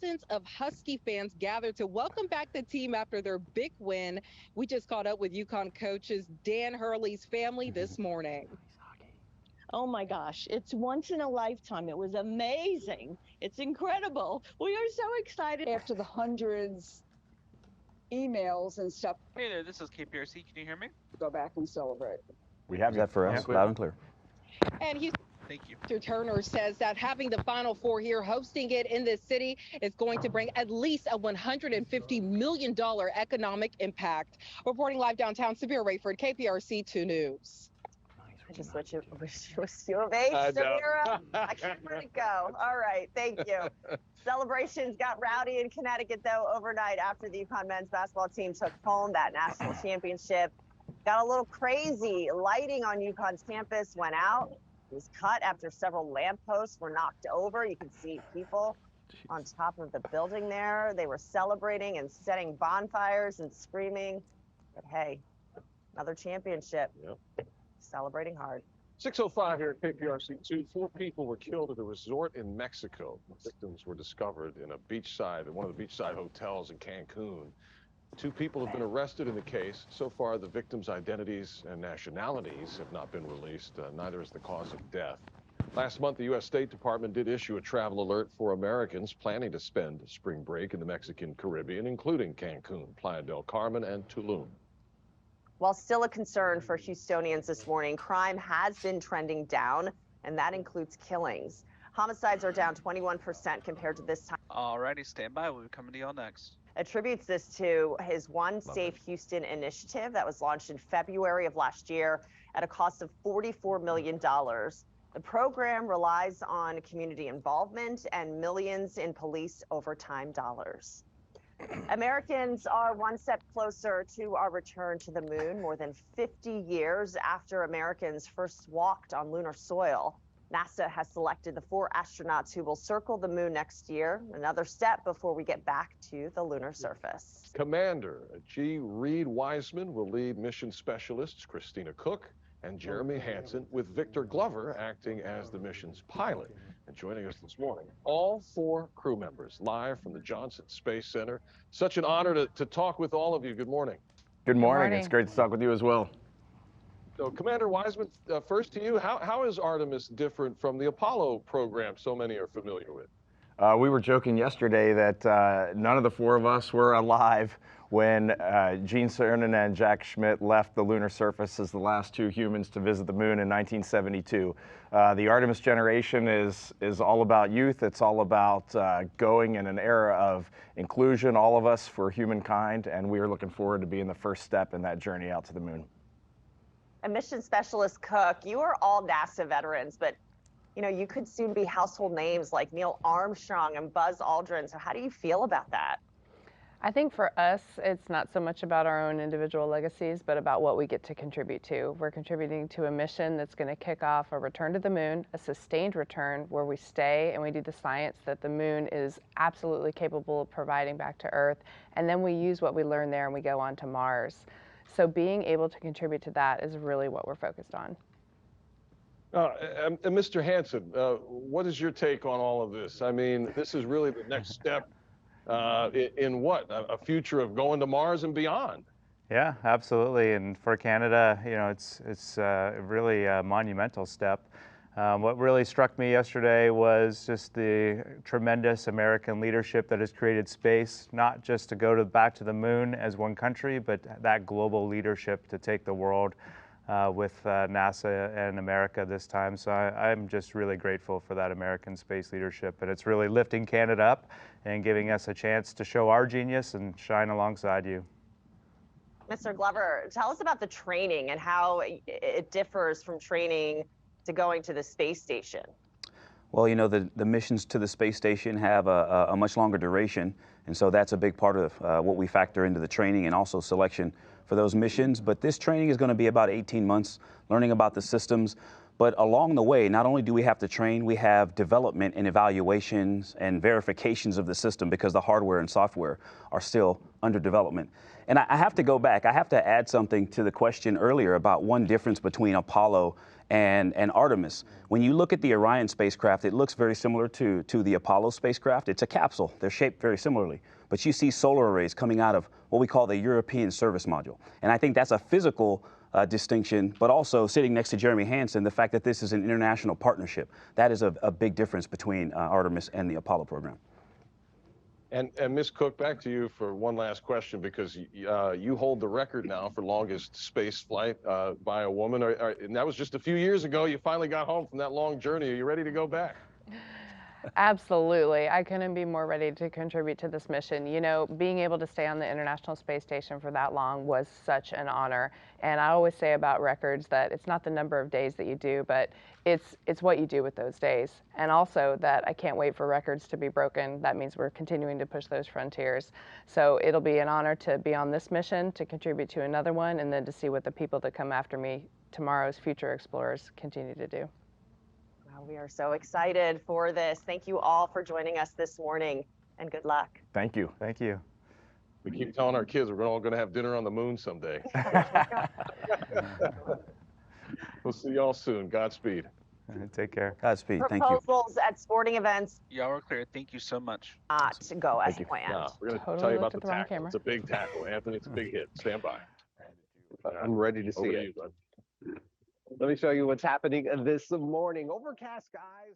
Dozens of Husky fans gathered to welcome back the team after their big win. We just caught up with UConn coaches Dan Hurley's family this morning. Oh my gosh, it's once in a lifetime. It was amazing. It's incredible. We are so excited. After the hundreds emails and stuff. Hey there, this is KPRC. Can you hear me? Go back and celebrate. We have that for us, loud and clear. And Thank you. Mr. Turner says that having the Final Four here, hosting it in this city, is going to bring at least a $150 million economic impact. Reporting live downtown, Severe Rayford, KPRC 2 News. I just wish it was U of H, Samira. I can't let it go. All right, thank you. Celebrations got rowdy in Connecticut, though, overnight after the UConn men's basketball team took home that national championship. Got a little crazy. Lighting on UConn's campus went out. It was cut after several lampposts were knocked over. You can see people on top of the building there. They were celebrating and setting bonfires and screaming. But hey, another championship. Yep. Celebrating hard. 6:05 here at KPRC2. 4 people were killed at a resort in Mexico. The victims were discovered in one of the beachside hotels in Cancun. 2 people have been arrested in the case. So far, the victims' identities and nationalities have not been released. Neither is the cause of death. Last month, the U.S. State Department did issue a travel alert for Americans planning to spend spring break in the Mexican Caribbean, including Cancun, Playa del Carmen, and Tulum. While still a concern for Houstonians this morning, crime has been trending down, and that includes killings. Homicides are down 21% compared to this time. Alrighty, stand by. We'll be coming to y'all next. Attributes this to his One Safe Houston initiative that was launched in February of last year at a cost of $44 million. The program relies on community involvement and millions in police overtime dollars. Americans are one step closer to our return to the moon more than 50 years after Americans first walked on lunar soil. NASA has selected the 4 astronauts who will circle the moon next year, another step before we get back to the lunar surface. Commander Reid Wiseman will lead mission specialists Christina Koch and Jeremy Hansen, with Victor Glover acting as the mission's pilot. And joining us this morning, all 4 crew members live from the Johnson Space Center. Such an honor to talk with all of you. Good morning. Good morning. It's great to talk with you as well. So, Commander Wiseman, first to you, how is Artemis different from the Apollo program so many are familiar with? We were joking yesterday that none of the 4 of us were alive when Gene Cernan and Jack Schmitt left the lunar surface as the last 2 humans to visit the moon in 1972. The Artemis generation is all about youth. It's all about going in an era of inclusion, all of us for humankind, and we are looking forward to being the first step in that journey out to the moon. And Mission Specialist Cook, you are all NASA veterans, but you could soon be household names like Neil Armstrong and Buzz Aldrin. So how do you feel about that? I think for us, it's not so much about our own individual legacies, but about what we get to contribute to. We're contributing to a mission that's going to kick off a return to the moon, a sustained return where we stay and we do the science that the moon is absolutely capable of providing back to Earth. And then we use what we learn there and we go on to Mars. So being able to contribute to that is really what we're focused on. Mr. Hansen, what is your take on all of this? I mean, this is really the next step in what? A future of going to Mars and beyond. Yeah, absolutely. And for Canada, it's really a monumental step. What really struck me yesterday was just the tremendous American leadership that has created space, not just to go back to the moon as one country, but that global leadership to take the world with NASA and America this time. So I'm just really grateful for that American space leadership. And it's really lifting Canada up and giving us a chance to show our genius and shine alongside you. Mr. Glover, tell us about the training and how it differs from training to going to the space station. Well, the missions to the space station have a much longer duration, and so that's a big part of what we factor into the training and also selection for those missions. But this training is going to be about 18 months, learning about the systems. But along the way, not only do we have to train, we have development and evaluations and verifications of the system because the hardware and software are still under development. And I have to go back. I have to add something to the question earlier about one difference between Apollo and Artemis. When you look at the Orion spacecraft, it looks very similar to the Apollo spacecraft. It's a capsule. They're shaped very similarly. But you see solar arrays coming out of what we call the European Service Module. And I think that's a physical distinction, but also sitting next to Jeremy Hansen, the fact that this is an international partnership. That is a big difference between Artemis and the Apollo program. And Ms. Cook, back to you for one last question, because you hold the record now for longest space flight by a woman. And that was just a few years ago. You finally got home from that long journey. Are you ready to go back? Absolutely. I couldn't be more ready to contribute to this mission. You know, being able to stay on the International Space Station for that long was such an honor. And I always say about records that it's not the number of days that you do, but it's what you do with those days. And also that I can't wait for records to be broken. That means we're continuing to push those frontiers. So it'll be an honor to be on this mission, to contribute to another one, and then to see what the people that come after me, tomorrow's future explorers, continue to do. We are so excited for this. Thank you all for joining us this morning, and good luck. Thank you. Thank you. We keep telling our kids we're all going to have dinner on the moon someday. We'll see y'all soon. Godspeed. Take care. Godspeed. Thank you. Proposals at sporting events Y'all are clear. Thank you so much. not to go as you. planned. No, we're going to Totally tell you looked about the at the wrong tackle. camera. It's a big tackle, Anthony. It's a big hit. Stand by. I'm ready to see Over to it. you, bud. Let me show you what's happening this morning. Overcast skies.